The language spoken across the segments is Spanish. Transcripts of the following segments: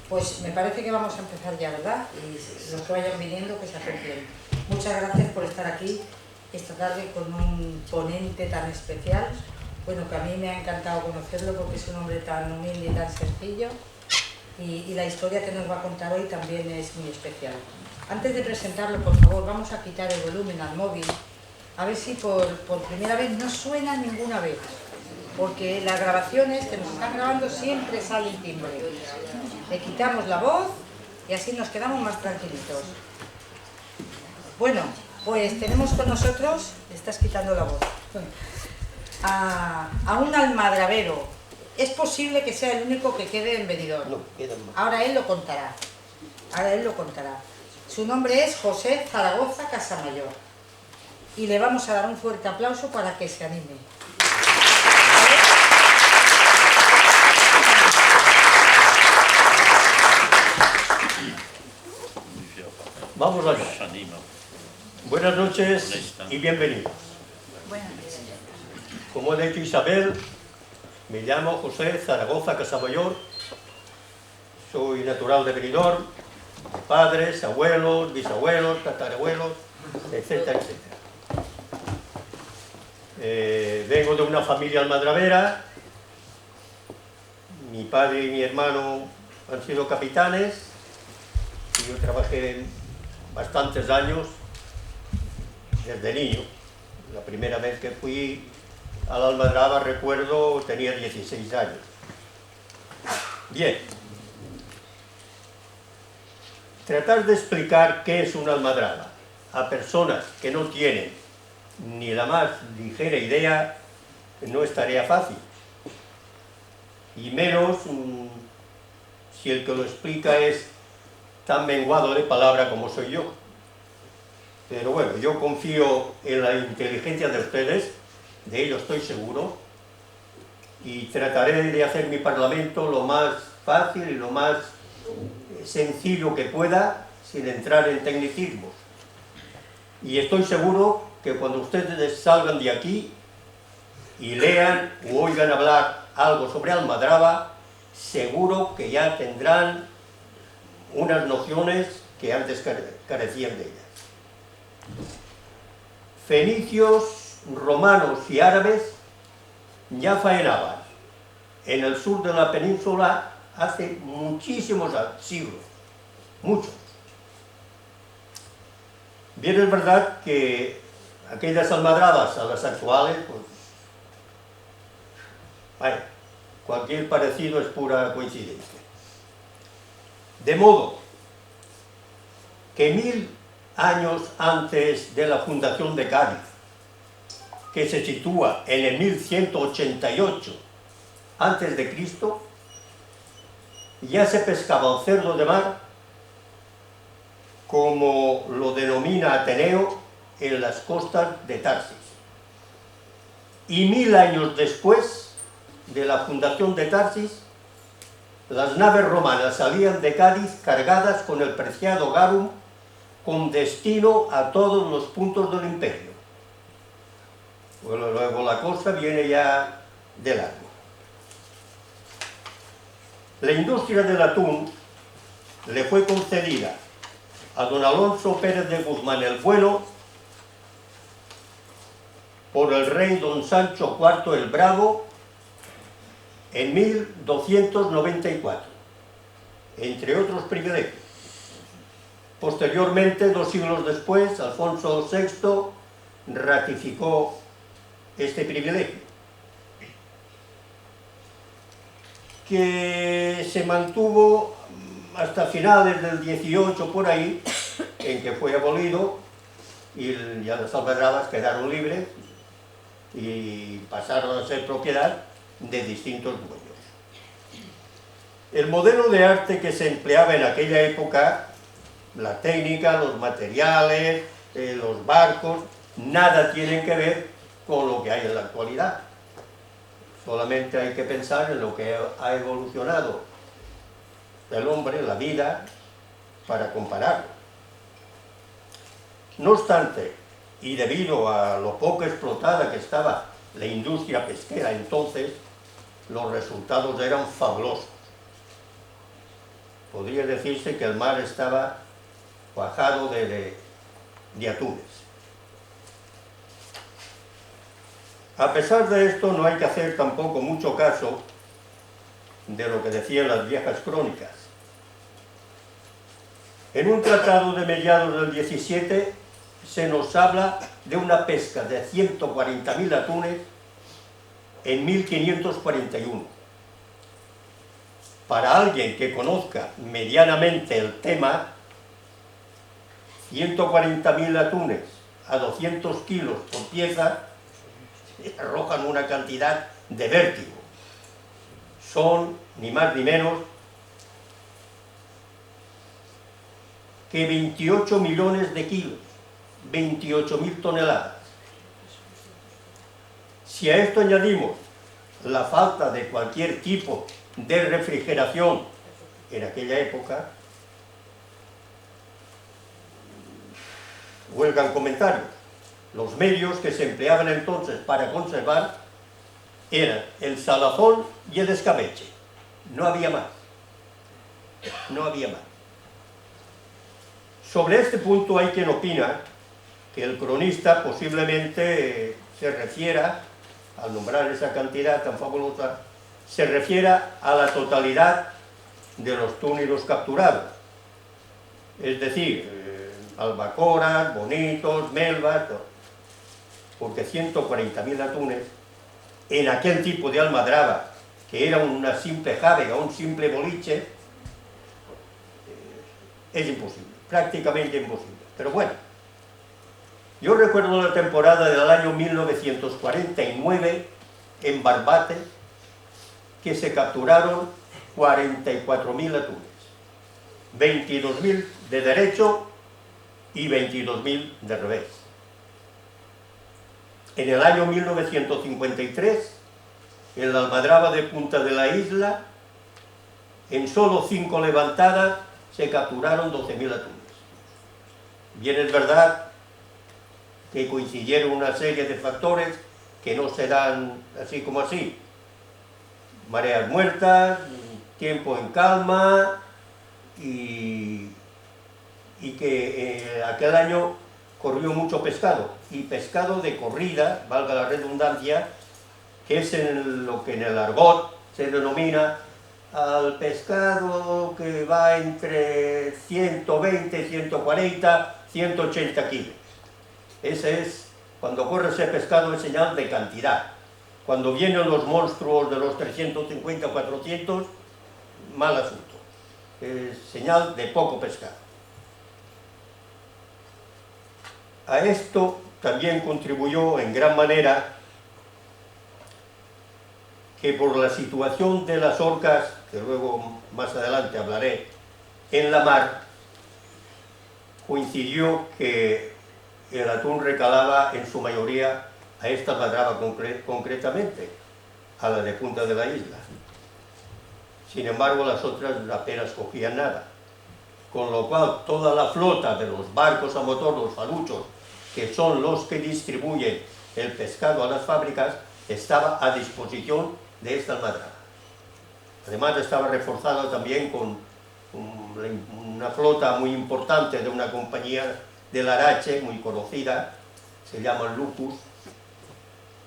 Pues me parece que vamos a empezar ya, ¿verdad? Y los que vayan viniendo que se acerquen. Muchas gracias por estar aquí esta tarde con un ponente tan especial. Bueno, que a mí me ha encantado conocerlo porque es un hombre tan humilde y tan sencillo. Y la historia que nos va a contar hoy también es muy especial. Antes de presentarlo, por favor, vamos a quitar el volumen al móvil, a ver si por primera vez no suena ninguna vez, porque las grabaciones que nos están grabando siempre salen timbre. Le quitamos la voz y así nos quedamos más tranquilitos. Bueno, pues tenemos con nosotros, le estás quitando la voz, a un almadravero. Es posible que sea el único que quede en Benidorm. No, quedan más. Ahora él lo contará. Su nombre es José Zaragoza Casamayor. Y le vamos a dar un fuerte aplauso para que se anime. Vamos allá. Buenas noches y bienvenidos. Buenas noches. Como ha dicho Isabel, me llamo José Zaragoza Casamayor, soy natural de Benidorm, padres, abuelos, bisabuelos, tatarabuelos, etcétera, etcétera. Vengo de una familia almadravera, mi padre y mi hermano han sido capitanes y yo trabajé bastantes años desde niño. La primera vez que fui a la almadraba, recuerdo, tenía 16 años. Bien. Tratar de explicar qué es una almadraba a personas que no tienen ni la más ligera idea no es tarea fácil. Y menos si el que lo explica es tan menguado de palabra como soy yo. Pero bueno, yo confío en la inteligencia de ustedes, de ello estoy seguro, y trataré de hacer mi parlamento lo más fácil y lo más sencillo que pueda, sin entrar en tecnicismos. Y estoy seguro que cuando ustedes salgan de aquí y lean o oigan hablar algo sobre almadraba, seguro que ya tendrán unas nociones que antes carecían de ellas. Fenicios, romanos y árabes ya faenaban en el sur de la península hace muchísimos siglos, muchos. Bien, es verdad que aquellas almadrabas a las actuales, pues, vaya, cualquier parecido es pura coincidencia. De modo que 1000 años antes de la fundación de Cádiz, que se sitúa en el 1188 antes de Cristo, ya se pescaba el cerdo de mar, como lo denomina Ateneo, en las costas de Tarsis. Y 1000 años después de la fundación de Tarsis, las naves romanas salían de Cádiz cargadas con el preciado garum, con destino a todos los puntos del imperio. Bueno, luego la cosa viene ya de largo. La industria del atún le fue concedida a don Alonso Pérez de Guzmán el Bueno por el rey don Sancho IV el Bravo en 1294, entre otros privilegios. Posteriormente, 2 siglos después, Alfonso VI ratificó este privilegio, que se mantuvo hasta finales del 18 por ahí, en que fue abolido y ya las almadrabas quedaron libres y pasaron a ser propiedad de distintos dueños. El modelo de arte que se empleaba en aquella época, la técnica, los materiales, los barcos, nada tienen que ver con lo que hay en la actualidad. Solamente hay que pensar en lo que ha evolucionado el hombre, la vida, para compararlo. No obstante, y debido a lo poco explotada que estaba la industria pesquera entonces, los resultados eran fabulosos. podría decirse que el mar estaba cuajado de atunes. A pesar de esto, no hay que hacer tampoco mucho caso de lo que decían las viejas crónicas. En un tratado de mediados del 17 se nos habla de una pesca de 140.000 atunes en 1541. Para alguien que conozca medianamente el tema, 140.000 atunes a 200 kilos por pieza arrojan una cantidad de vértigo. Son ni más ni menos que 28 millones de kilos, 28.000 toneladas. Si a esto añadimos la falta de cualquier tipo de refrigeración en aquella época, huelgan comentarios. Los medios que se empleaban entonces para conservar eran el salazón y el escabeche. No había más. No había más. Sobre este punto hay quien opina que el cronista posiblemente se refiera, al nombrar esa cantidad tan fabulosa, se refiera a la totalidad de los túnidos capturados. Es decir, albacoras, bonitos, melvas, porque 140.000 atunes en aquel tipo de almadraba, que era una simple jávega, un simple boliche, es imposible, prácticamente imposible. Pero bueno, yo recuerdo la temporada del año 1949 en Barbate, que se capturaron 44.000 atunes, 22.000 de derecho y 22.000 de revés. En el año 1953, en la almadraba de Punta de la Isla, en solo 5 levantadas se capturaron 12.000 atunes. Bien es verdad que coincidieron una serie de factores que no se dan así como así. Mareas muertas, tiempo en calma y que aquel año corrió mucho pescado, y pescado de corrida, valga la redundancia, que es en lo que en el argot se denomina al pescado que va entre 120, 140, 180 kilos. Ese es, cuando corre ese pescado, es señal de cantidad. Cuando vienen los monstruos de los 350, 400, mal asunto. Es señal de poco pescado. A esto también contribuyó en gran manera que por la situación de las orcas, que luego más adelante hablaré, en la mar, coincidió que el atún recalaba en su mayoría a esta almadraba concretamente, a la de Punta de la Isla. Sin embargo, las otras apenas cogían nada, con lo cual toda la flota de los barcos a motor, los faluchos, que son los que distribuyen el pescado a las fábricas, estaba a disposición de esta almadraba. Además estaba reforzada también con una flota muy importante de una compañía de Larache, muy conocida, se llama Lucus,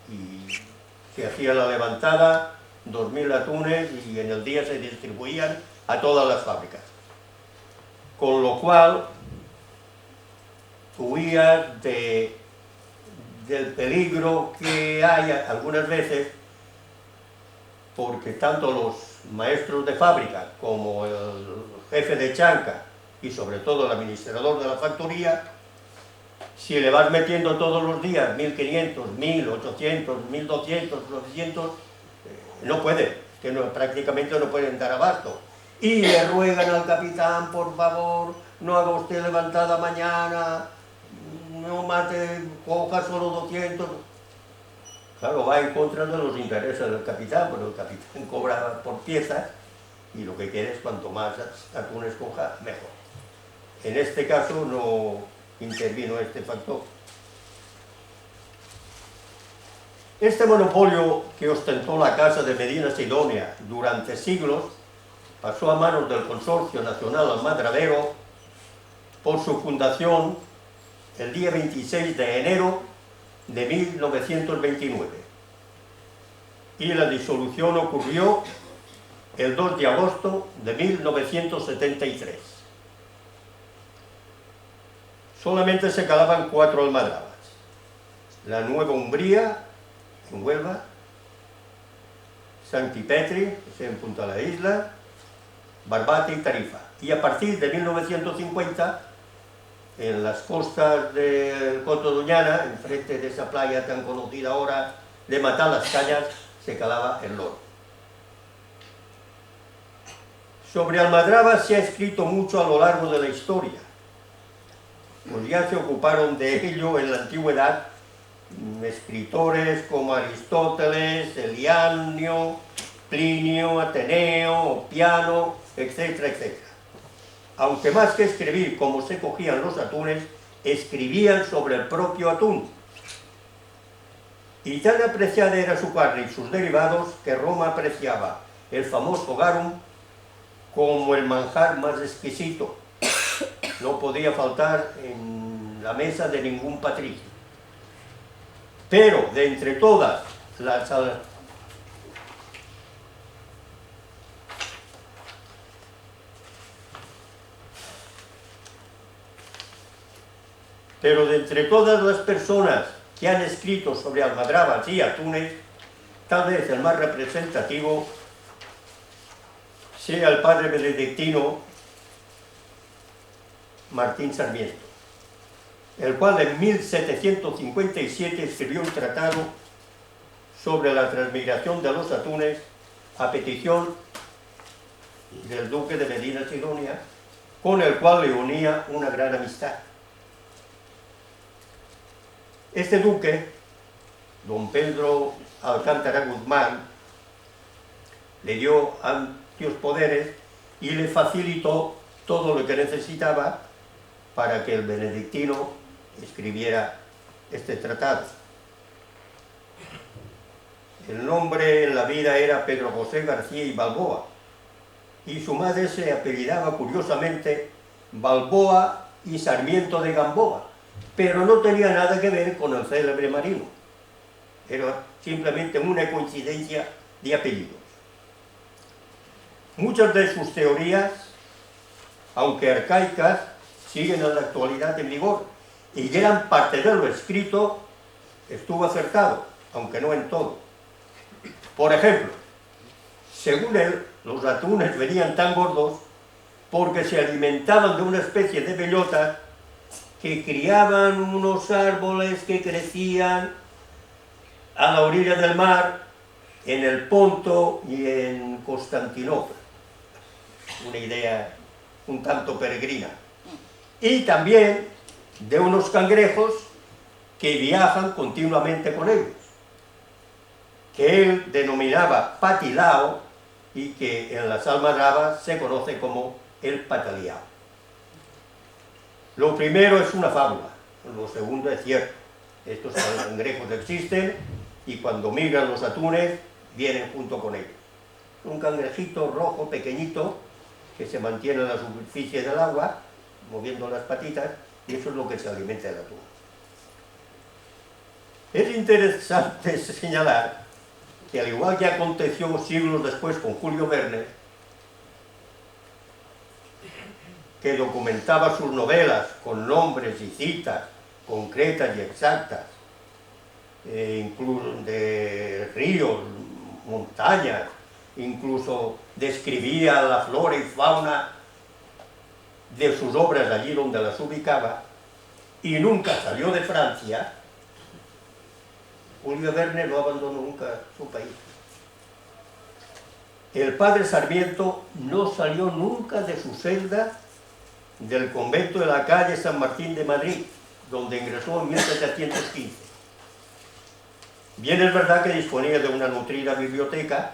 y se hacía la levantada, 2.000 atunes, y en el día se distribuían a todas las fábricas. Con lo cual huía del peligro que hay algunas veces, porque tanto los maestros de fábrica como el jefe de chanca y sobre todo el administrador de la factoría, si le vas metiendo todos los días 1.500, 1.800, 1.200, 900, no puede, que prácticamente no pueden dar abasto. Y le ruegan al capitán, por favor, no haga usted levantada mañana, no mate, coja solo 200. Claro, va en contra de los intereses del capitán, pero el capitán cobra por piezas y lo que quiere es cuanto más atunes coja, mejor. En este caso no intervino este factor. Este monopolio que ostentó la casa de Medina Sidonia durante siglos pasó a manos del Consorcio Nacional Almadradero por su fundación el día 26 de enero de 1929 y la disolución ocurrió el 2 de agosto de 1973. Solamente se calaban 4 almadrabas: la Nueva Umbría, en Huelva; Santi Petri, que es en Punta de la Isla; Barbate y Tarifa. Y a partir de 1950, en las costas del Coto Doñana, enfrente de esa playa tan conocida ahora de Matalascañas, se calaba el loro. Sobre almadrabas se ha escrito mucho a lo largo de la historia, pues ya se ocuparon de ello en la antigüedad escritores como Aristóteles, Elianio, Plinio, Ateneo, Opiano, etcétera, etcétera. Aunque más que escribir cómo se cogían los atunes, escribían sobre el propio atún. Y tan apreciada era su carne y sus derivados que Roma apreciaba el famoso garum como el manjar más exquisito. No podía faltar en la mesa de ningún patricio. Pero de entre todas las personas que han escrito sobre almadrabas y atunes, tal vez el más representativo sea el padre benedictino Martín Sarmiento, el cual en 1757 escribió un tratado sobre la transmigración de los atunes a petición del duque de Medina Sidonia, con el cual le unía una gran amistad. Este duque, don Pedro Alcántara Guzmán, le dio amplios poderes y le facilitó todo lo que necesitaba para que el benedictino escribiera este tratado. El nombre en la vida era Pedro José García y Balboa, y su madre se apellidaba curiosamente Balboa y Sarmiento de Gamboa, pero no tenía nada que ver con el célebre marino. Era simplemente una coincidencia de apellidos. Muchas de sus teorías, aunque arcaicas, siguen en la actualidad en vigor, y gran parte de lo escrito estuvo acertado, aunque no en todo. Por ejemplo, según él, los atunes venían tan gordos porque se alimentaban de una especie de bellotas que criaban unos árboles que crecían a la orilla del mar, en el Ponto y en Constantinopla. Una idea un tanto peregrina. Y también de unos cangrejos que viajan continuamente con ellos, que él denominaba patilao y que en las almadrabas se conoce como el pataleao. Lo primero es una fábula, lo segundo es cierto. Estos cangrejos existen y cuando migran los atunes vienen junto con ellos. Un cangrejito rojo pequeñito que se mantiene en la superficie del agua, moviendo las patitas, y eso es lo que se alimenta el atún. Es interesante señalar que, al igual que aconteció siglos después con Julio Verne, que documentaba sus novelas con nombres y citas concretas y exactas, incluso de ríos, montañas, incluso describía la flora y fauna de sus obras allí donde las ubicaba, y nunca salió de Francia. Julio Verne no abandonó nunca su país. El padre Sarmiento no salió nunca de su celda del convento de la calle San Martín de Madrid, donde ingresó en 1715. Bien es verdad que disponía de una nutrida biblioteca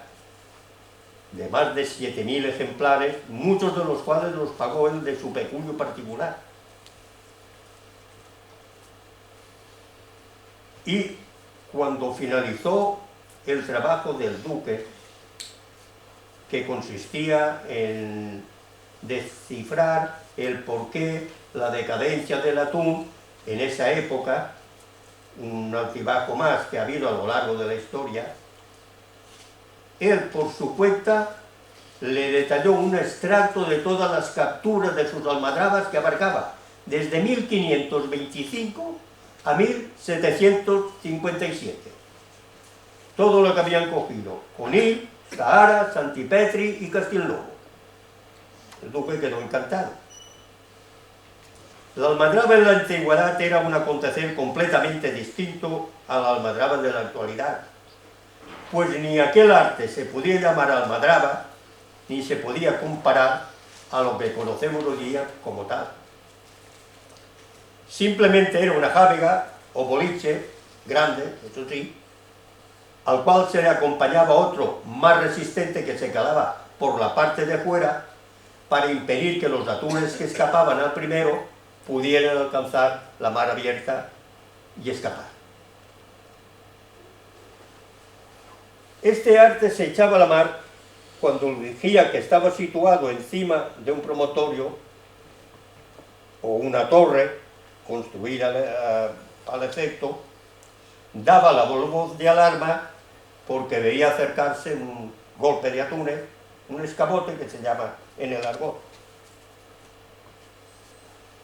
de más de 7.000 ejemplares, muchos de los cuales los pagó él de su peculio particular. Y cuando finalizó el trabajo del duque, que consistía en descifrar el porqué, la decadencia del atún en esa época, un altibajo más que ha habido a lo largo de la historia. Él, por su cuenta, le detalló un extracto de todas las capturas de sus almadrabas que abarcaba desde 1525 a 1757. Todo lo que habían cogido: Conil, Zahara, Santipetri y Castilnovo. El duque quedó encantado. La almadraba en la antigüedad era un acontecer completamente distinto a la almadraba de la actualidad, pues ni aquel arte se podía llamar almadraba, ni se podía comparar a lo que conocemos hoy día como tal. Simplemente era una jábega o boliche grande, eso sí, al cual se le acompañaba otro más resistente que se calaba por la parte de fuera para impedir que los atunes que escapaban al primero pudieran alcanzar la mar abierta y escapar. Este arte se echaba a la mar cuando el vigía, que estaba situado encima de un promontorio o una torre construida al efecto, daba la voz de alarma porque veía acercarse un golpe de atunes, un escamote que se llama en el argot.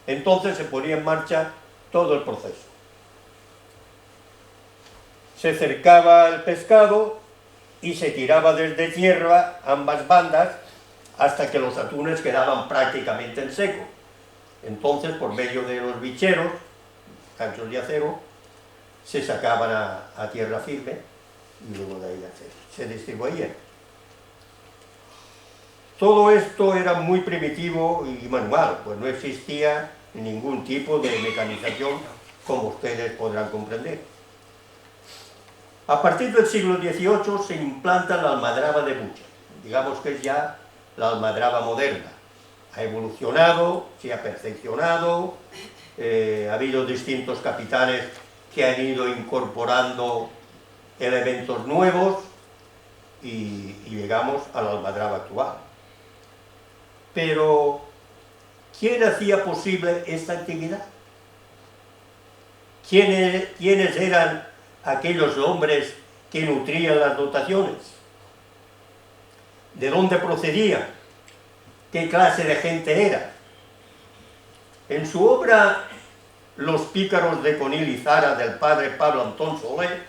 Entonces se ponía en marcha todo el proceso. Se cercaba el pescado y se tiraba desde tierra ambas bandas hasta que los atunes quedaban prácticamente en seco. Entonces, por medio de los bicheros, ganchos de acero, se sacaban a tierra firme y luego de ahí se distribuían. Todo esto era muy primitivo y manual, pues no existía ningún tipo de mecanización, como ustedes podrán comprender. A partir del siglo XVIII se implanta la almadraba de buche, digamos que es ya la almadraba moderna. Ha evolucionado, se ha perfeccionado, ha habido distintos capitanes que han ido incorporando elementos nuevos y llegamos a la almadraba actual. Pero, ¿quién hacía posible esta actividad? ¿Quiénes eran aquellos hombres que nutrían las dotaciones? ¿De dónde procedían? ¿Qué clase de gente era? En su obra Los pícaros de Conil y Zara, del padre Pablo Antón Soler,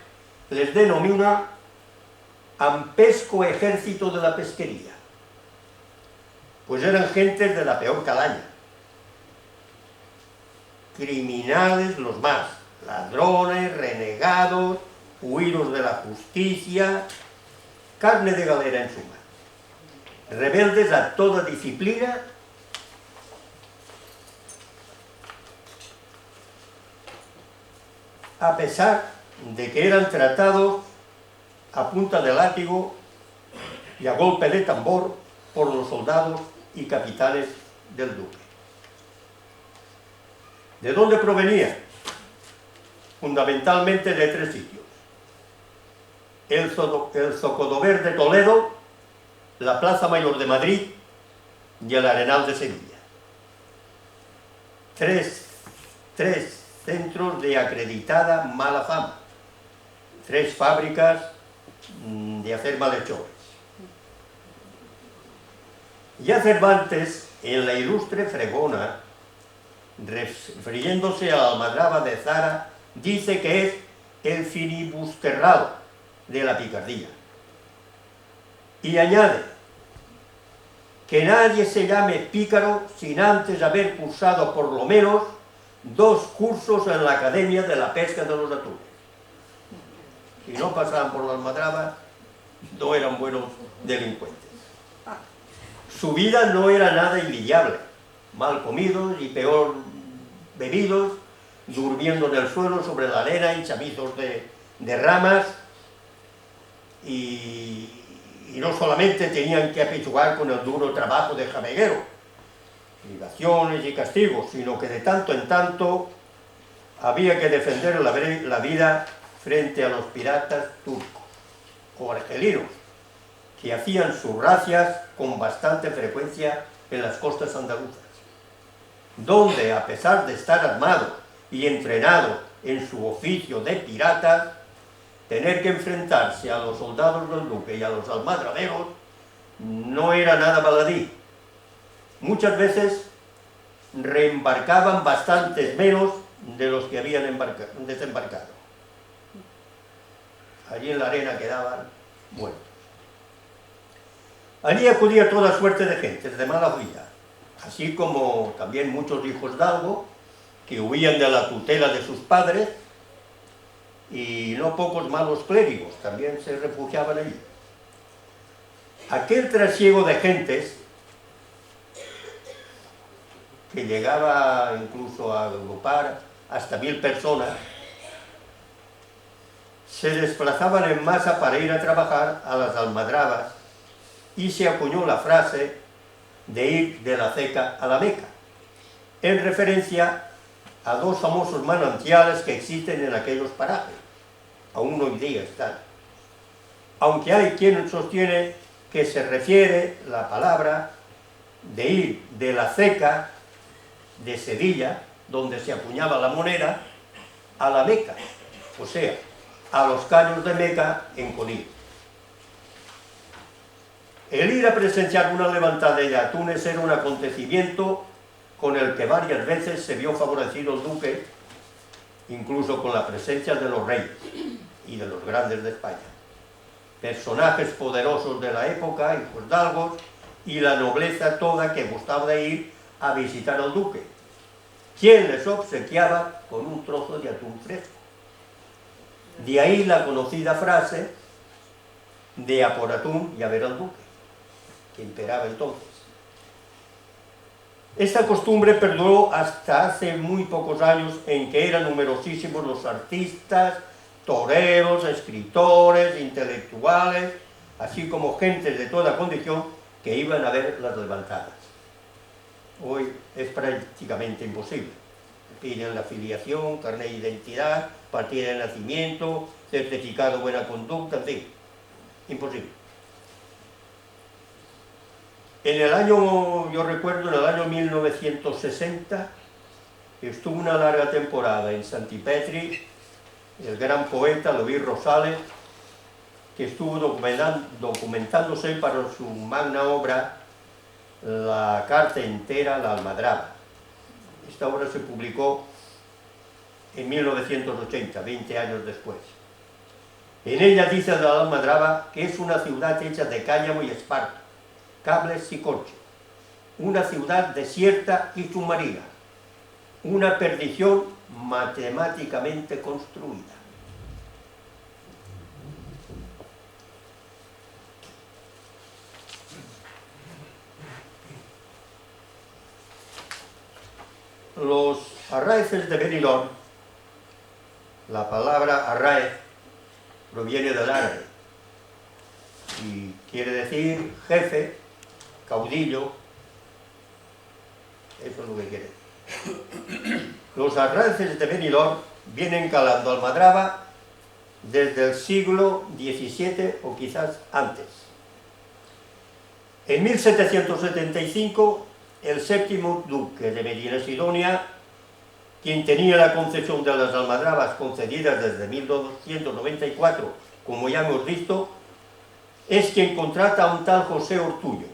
les denomina ampesco ejército de la pesquería, pues eran gentes de la peor calaña, criminales los más, ladrones, renegados, huidos de la justicia, carne de galera en suma, rebeldes a toda disciplina, a pesar de que eran tratados a punta de látigo y a golpe de tambor por los soldados y capitanes del duque. ¿De dónde provenían? Fundamentalmente de tres sitios: el Zocodover de Toledo, la Plaza Mayor de Madrid y el Arenal de Sevilla. Tres centros de acreditada mala fama, tres fábricas de hacer malhechores. Ya Cervantes, en la ilustre Fregona, refiriéndose a la almadraba de Zara, dice que es el finibusterrado de la picardía. Y añade que nadie se llame pícaro sin antes haber cursado por lo menos 2 cursos en la Academia de la Pesca de los Atunes. Si no pasaban por la almadraba, no eran buenos delincuentes. Su vida no era nada envidiable, mal comidos y peor bebidos, durmiendo en el suelo sobre la arena y chamizos de ramas, y no solamente tenían que apechugar con el duro trabajo de jameguero, privaciones y castigos, sino que de tanto en tanto había que defender la vida frente a los piratas turcos o argelinos, que hacían sus razias con bastante frecuencia en las costas andaluzas, donde, a pesar de estar armado y entrenado en su oficio de pirata, tener que enfrentarse a los soldados del duque y a los almadraberos no era nada baladí. Muchas veces reembarcaban bastantes menos de los que habían desembarcado. Allí en la arena quedaban muertos. Allí acudía toda suerte de gentes de mala vida, así como también muchos hijos de algo que huían de la tutela de sus padres, y no pocos malos clérigos también se refugiaban allí. Aquel trasiego de gentes, que llegaba incluso a agrupar hasta 1000 personas, se desplazaban en masa para ir a trabajar a las almadrabas, y se acuñó la frase de ir de la Ceca a la Meca, en referencia a dos famosos manantiales que existen en aquellos parajes. Aún hoy día están. Aunque hay quien sostiene que se refiere la palabra de ir de la Ceca, de Sevilla, donde se acuñaba la moneda, a la Meca, o sea, a los caños de Meca en Conil. El ir a presenciar una levantada de Túnez era un acontecimiento con el que varias veces se vio favorecido el duque, incluso con la presencia de los reyes y de los grandes de España, personajes poderosos de la época, hijosdalgos, y la nobleza toda que gustaba de ir a visitar al duque, quien les obsequiaba con un trozo de atún fresco. De ahí la conocida frase de a por atún y a ver al duque, que imperaba entonces. Esta costumbre perduró hasta hace muy pocos años, en que eran numerosísimos los artistas, toreros, escritores, intelectuales, así como gentes de toda condición que iban a ver las levantadas. Hoy es prácticamente imposible. Piden la afiliación, carnet de identidad, partida de nacimiento, certificado de buena conducta, en fin, imposible. En el año, yo recuerdo, en el año 1960, estuvo una larga temporada en Santipetri, el gran poeta Luis Rosales, que estuvo documentándose para su magna obra, la carta entera, la Almadraba. Esta obra se publicó en 1980, 20 años después. En ella dice de la Almadraba que es una ciudad hecha de cáñamo y esparto, cables y corcho, una ciudad desierta y submarina, una perdición matemáticamente construida. Los arraeces de Benidorm, la palabra arraez proviene del árabe y quiere decir jefe, caudillo, eso es lo que quiere decir. Los arraeces de Benidorm vienen calando Almadraba desde el siglo XVII o quizás antes. En 1775, el séptimo duque de Medina Sidonia, quien tenía la concesión de las almadrabas concedidas desde 1294, como ya hemos visto, es quien contrata a un tal José Ortuño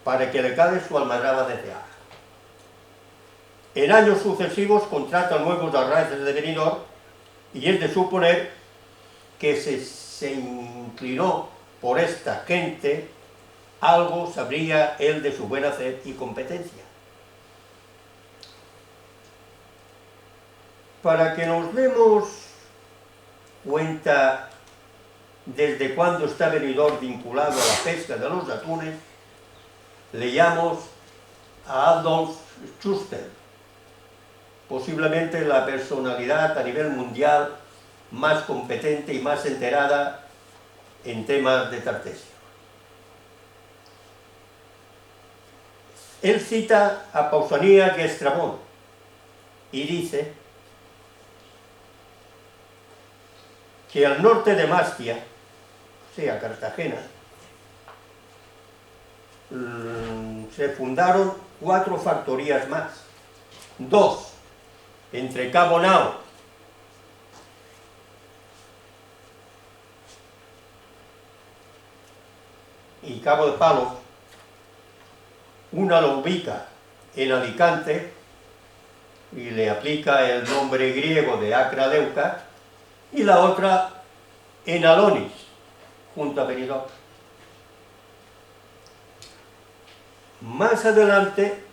para que le cale su almadraba de Ceaja. En años sucesivos contrata nuevos arraeces de Benidorm, y es de suponer que se inclinó por esta gente, algo sabría él de su buen hacer y competencia. Para que nos demos cuenta desde cuándo está Benidorm vinculado a la pesca de los atunes, leamos a Adolf Schuster, posiblemente la personalidad a nivel mundial más competente y más enterada en temas de Tartesio. Él cita a Pausanias y a Estrabón y dice que al norte de Mastia, o sea, Cartagena, se fundaron 4 factorías más. 2 entre Cabo Nao y Cabo de Palos. Una lo ubica en Alicante y le aplica el nombre griego de Acra Leuca, y la otra en Alonis, junto a Benidorm. Más adelante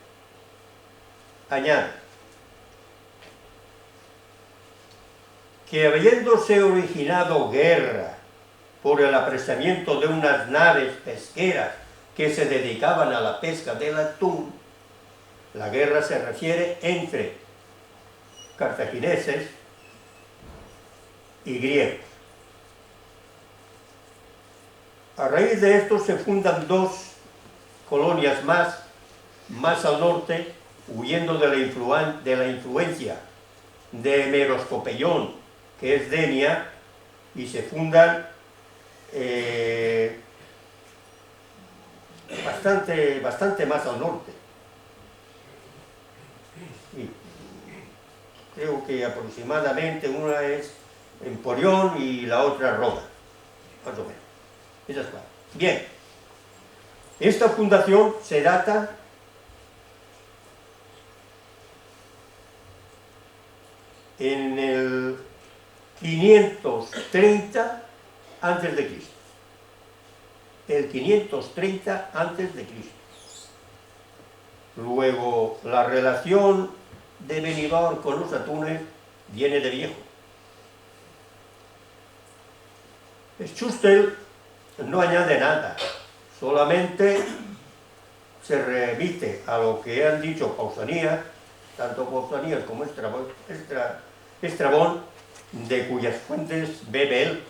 añade que, habiéndose originado guerra por el apresamiento de unas naves pesqueras que se dedicaban a la pesca del atún, la guerra se refiere entre cartagineses y griegos. A raíz de esto se fundan 2 colonias más al norte, huyendo de la influencia de Meroscopeión, que es Denia, y se fundan bastante más al norte. Y creo que aproximadamente una es Emporión y la otra Roma, más o menos. Esas 4. Bien, esta fundación se data en el 530 antes de Cristo. El 530 antes de Cristo. Luego, la relación de Benidorm con los atunes viene de viejo. Schuster no añade nada, solamente se remite a lo que han dicho Pausanias, tanto Pausanias como Estrabón, de cuyas fuentes bebe él.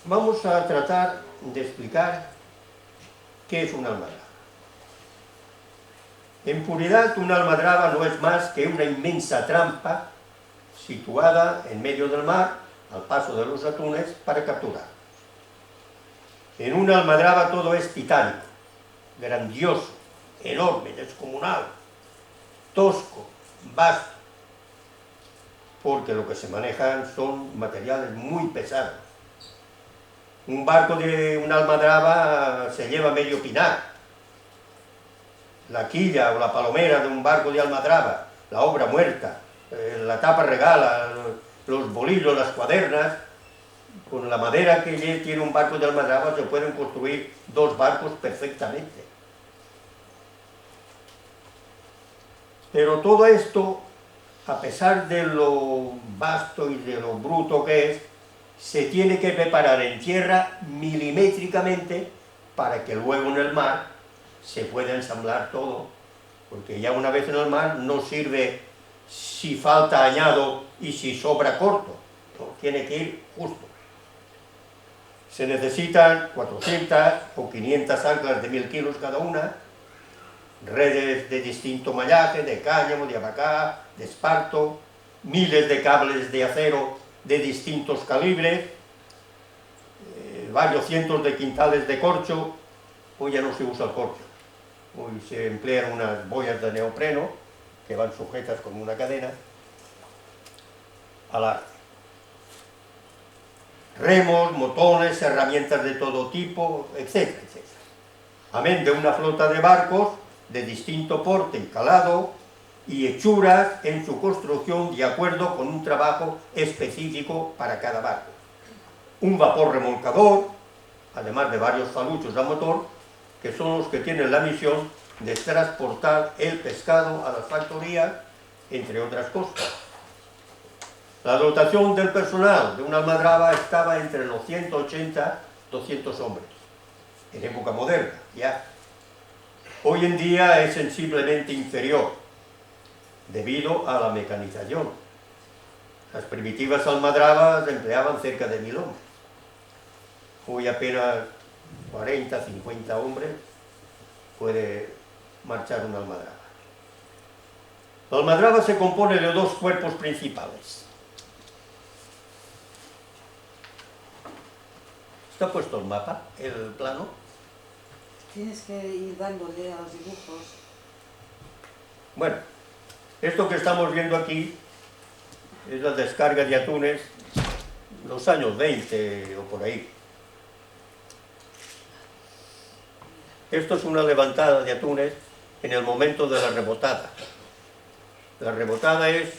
Vamos a tratar de explicar qué es una almadraba. En puridad, una almadraba no es más que una inmensa trampa situada en medio del mar, al paso de los atunes, para capturar. En una almadraba todo es titánico, grandioso, enorme, descomunal, tosco, vasto, porque lo que se manejan son materiales muy pesados. Un barco de una almadraba se lleva medio pinar. La quilla o la palomera de un barco de almadraba, la obra muerta, la tapa regala, los bolillos, las cuadernas. Con la madera que tiene un barco de almadraba se pueden construir 2 barcos perfectamente. Pero todo esto, a pesar de lo vasto y de lo bruto que es, se tiene que preparar en tierra milimétricamente para que luego en el mar se pueda ensamblar todo, porque ya una vez en el mar no sirve si falta añado y si sobra corto, no, tiene que ir justo. Se necesitan 400 o 500 anclas de 1000 kilos cada una, redes de distinto mallaje, de cáñamo, de abacá, de esparto, miles de cables de acero de distintos calibres, varios cientos de quintales de corcho. Hoy ya no se usa el corcho, hoy se emplean unas boyas de neopreno que van sujetas con una cadena al arte. Remos, motones, herramientas de todo tipo, etcétera, etcétera. Amén de una flota de barcos de distinto porte y calado y hechuras en su construcción de acuerdo con un trabajo específico para cada barco. Un vapor remolcador, además de varios faluchos a motor, que son los que tienen la misión de transportar el pescado a las factorías, entre otras cosas. La dotación del personal de una almadraba estaba entre los 180 y 200 hombres, en época moderna, ya. Hoy en día es sensiblemente inferior, debido a la mecanización. Las primitivas almadrabas empleaban cerca de 1000 hombres. Hoy apenas 40, 50 hombres puede marchar una almadraba. La almadraba se compone de dos cuerpos principales. ¿Está puesto el mapa, el plano? Tienes que ir dándole a los dibujos. Bueno, esto que estamos viendo aquí es la descarga de atunes los años 20 o por ahí. Esto es una levantada de atunes en el momento de la rebotada. La rebotada es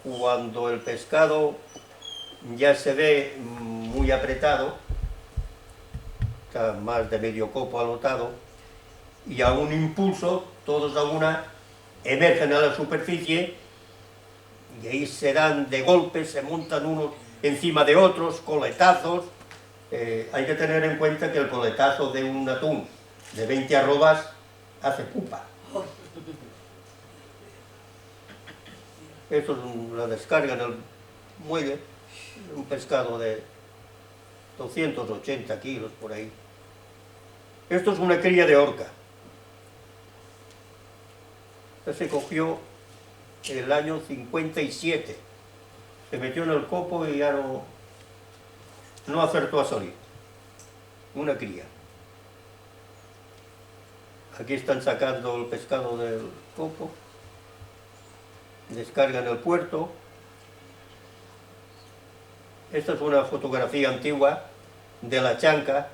cuando el pescado ya se ve muy apretado, está más de medio copo alotado, y a un impulso, todos a una, emergen a la superficie y ahí se dan de golpes, se montan unos encima de otros, coletazos. Hay que tener en cuenta que el coletazo de un atún de 20 arrobas hace pupa. Esto es la descarga en el muelle, un pescado de 280 kilos por ahí. Esto es una cría de orca. Esta se cogió el año 57. Se metió en el copo y ya no acertó a salir. Una cría. Aquí están sacando el pescado del copo. Descargan el puerto. Esta es una fotografía antigua de la chanca.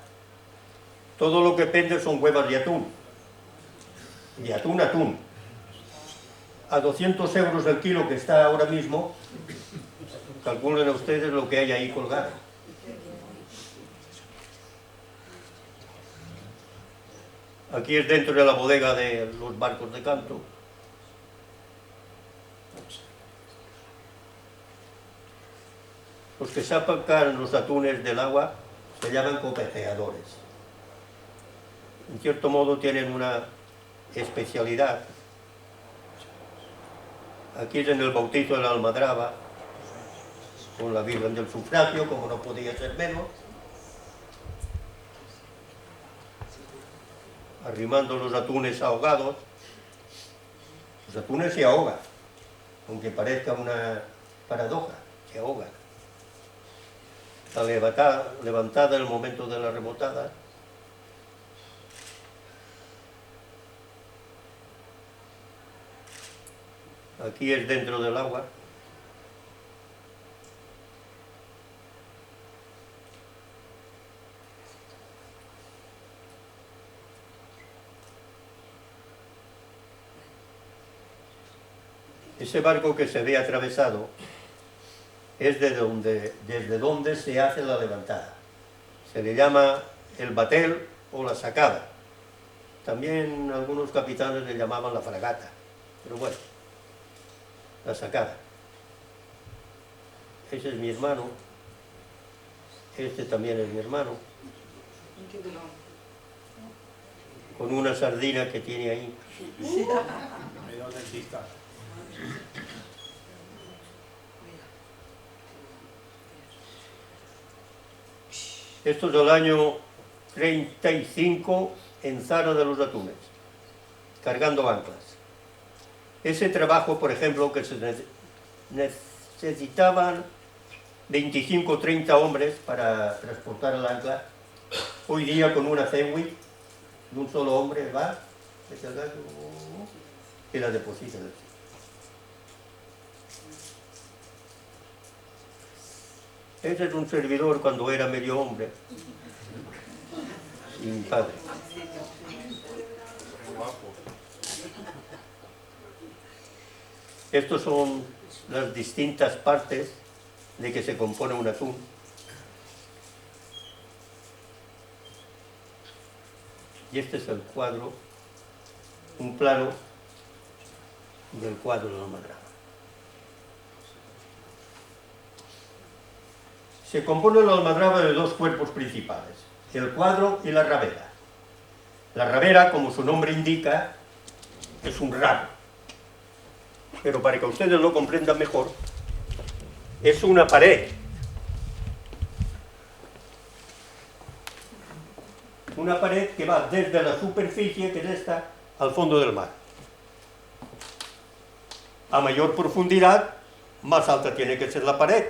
Todo lo que pende son huevas de atún. De atún a atún. A 200 euros el kilo que está ahora mismo, calculen ustedes lo que hay ahí colgado. Aquí es dentro de la bodega de los barcos de canto. Los que sacan los atunes del agua se llaman copeceadores. En cierto modo tienen una especialidad. Aquí es en el bautizo de la almadraba, con la Virgen del Sufragio, como no podía ser menos, arrimando los atunes ahogados. Los atunes se ahogan, aunque parezca una paradoja, se ahogan. La levantada en el momento de la rebotada. Aquí es dentro del agua. Ese barco que se ve atravesado es desde donde se hace la levantada. Se le llama el batel o la sacada. También algunos capitanes le llamaban la fragata, pero bueno, la sacada. Ese es mi hermano, este también es mi hermano, con una sardina que tiene ahí. Esto es del año 35 en Zara de los Atunes, cargando anclas. Ese trabajo, por ejemplo, que se necesitaban 25 o 30 hombres para transportar el ancla, hoy día con una Zenwick de un solo hombre va, mete el gato y la deposita en el sitio. Ese es un servidor cuando era medio hombre, sin padre. Estos son las distintas partes de que se compone un atún. Y este es el cuadro, un plano del cuadro de la almadraba. Se compone la almadraba de dos cuerpos principales, el cuadro y la rabera. La rabera, como su nombre indica, es un rabo. Pero para que ustedes lo comprendan mejor, es una pared. Una pared que va desde la superficie, que es esta, al fondo del mar. A mayor profundidad, más alta tiene que ser la pared.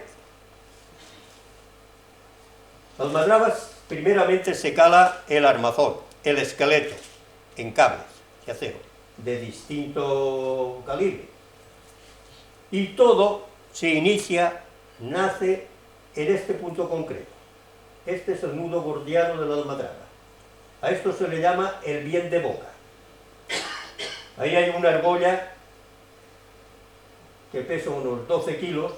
Las almadrabas, primeramente se cala el armazón, el esqueleto, en cables de acero, de distinto calibre. Y todo se inicia, nace en este punto concreto. Este es el nudo gordiano de la almadraba. A esto se le llama el bien de boca. Ahí hay una argolla que pesa unos 12 kilos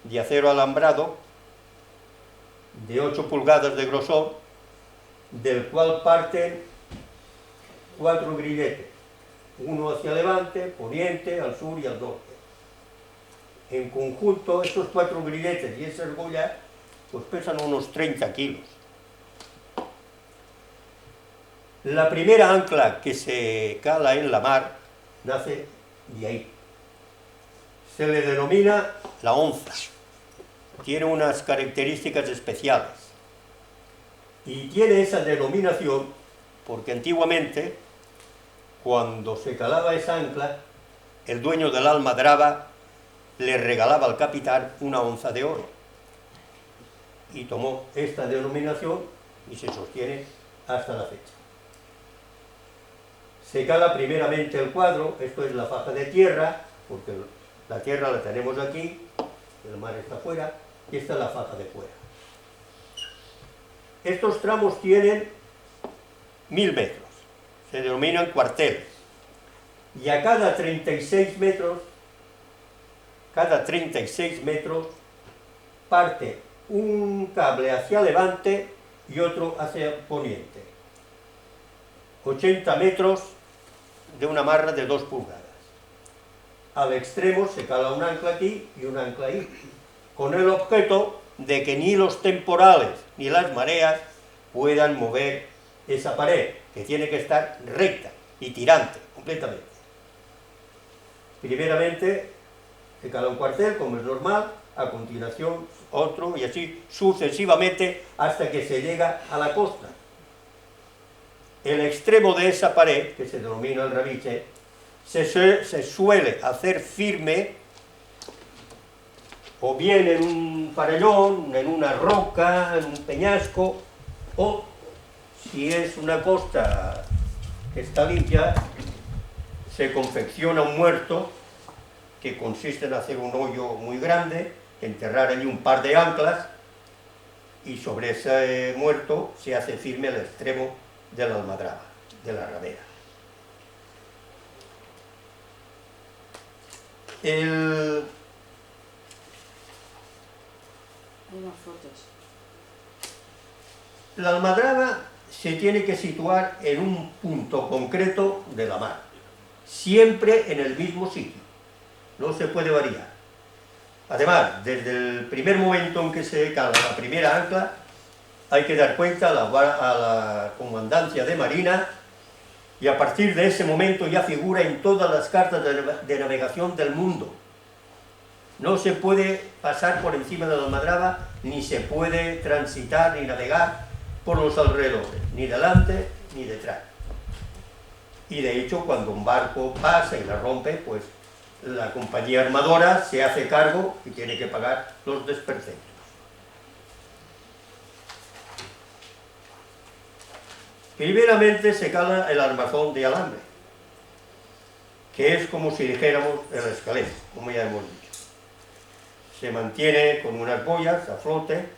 de acero alambrado de 8 pulgadas de grosor, del cual parten 4 grilletes, uno hacia levante, poniente, al sur y al norte. En conjunto, estos 4 grilletes y esa argolla pues pesan unos 30 kilos. La primera ancla que se cala en la mar nace de ahí. Se le denomina la onza. Tiene unas características especiales. Y tiene esa denominación porque antiguamente, cuando se calaba esa ancla, el dueño de la almadraba le regalaba al capitán una onza de oro. Y tomó esta denominación y se sostiene hasta la fecha. Se cala primeramente el cuadro, esto es la faja de tierra, porque la tierra la tenemos aquí, el mar está afuera, y esta es la faja de fuera. Estos tramos tienen 1000 metros, se denominan cuarteles, y a cada 36 metros parte un cable hacia levante y otro hacia poniente. 80 metros de una amarra de 2 pulgadas. Al extremo se cala un ancla aquí y un ancla ahí, con el objeto de que ni los temporales ni las mareas puedan mover esa pared, que tiene que estar recta y tirante completamente. Primeramente se cala un cuartel, como es normal, a continuación otro y así sucesivamente hasta que se llega a la costa. El extremo de esa pared, que se denomina el rabiche, se suele hacer firme o bien en un farallón, en una roca, en un peñasco, o si es una costa que está limpia, se confecciona un muerto que consiste en hacer un hoyo muy grande, enterrar allí un par de anclas y sobre ese muerto se hace firme el extremo de la almadraba, de la rabera. Hay más fotos. La almadraba se tiene que situar en un punto concreto de la mar, siempre en el mismo sitio, no se puede variar. Además, desde el primer momento en que se cala la primera ancla, hay que dar cuenta a la comandancia de marina y a partir de ese momento ya figura en todas las cartas de navegación del mundo. No se puede pasar por encima de la almadraba, ni se puede transitar ni navegar por los alrededores, ni delante ni detrás. Y de hecho, cuando un barco pasa y la rompe, pues la compañía armadora se hace cargo y tiene que pagar los desperfectos. Primeramente se cala el armazón de alambre, que es como si dijéramos el esqueleto, como ya hemos dicho. Se mantiene con unas boyas a flote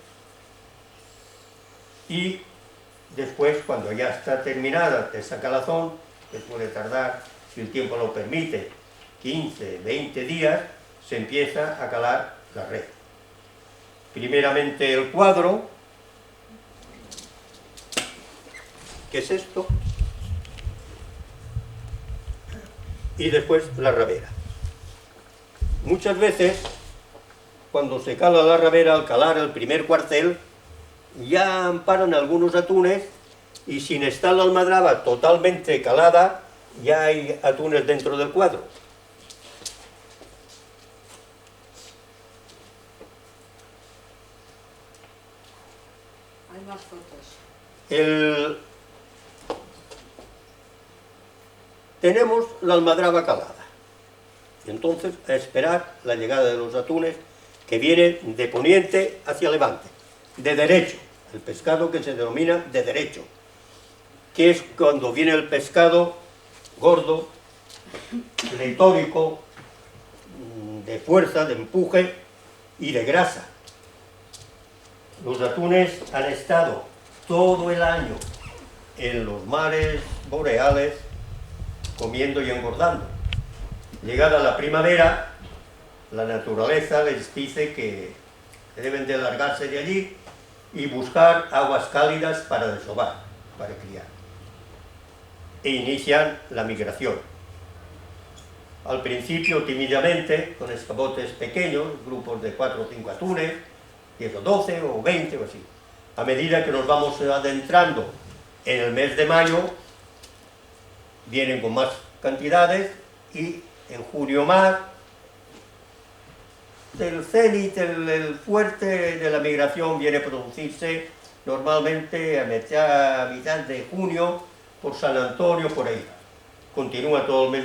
y después, cuando ya está terminada esa calazón, que puede tardar, si el tiempo lo permite, 15, 20 días, se empieza a calar la red. Primeramente el cuadro, que es esto, y después la rabera. Muchas veces, cuando se cala la rabera, al calar el primer cuartel, ya amparan algunos atunes y sin estar la almadraba totalmente calada, ya hay atunes dentro del cuadro. Hay más fotos. Tenemos la almadraba calada. entonces a esperar la llegada de los atunes que vienen de poniente hacia levante, de derecho, el pescado que se denomina de derecho, que es cuando viene el pescado gordo, pletórico, de fuerza, de empuje y de grasa. Los atunes han estado todo el año en los mares boreales comiendo y engordando. Llegada la primavera, la naturaleza les dice que deben de largarse de allí y buscar aguas cálidas para desovar, para criar. E inician la migración. Al principio tímidamente, con escabotes pequeños, grupos de 4 o 5 atunes, 10 o 12 o 20 o así. A medida que nos vamos adentrando en el mes de mayo, vienen con más cantidades y en junio más, el cenit, el fuerte de la migración viene a producirse normalmente a mitad de junio, por San Antonio, por ahí. Continúa todo el mes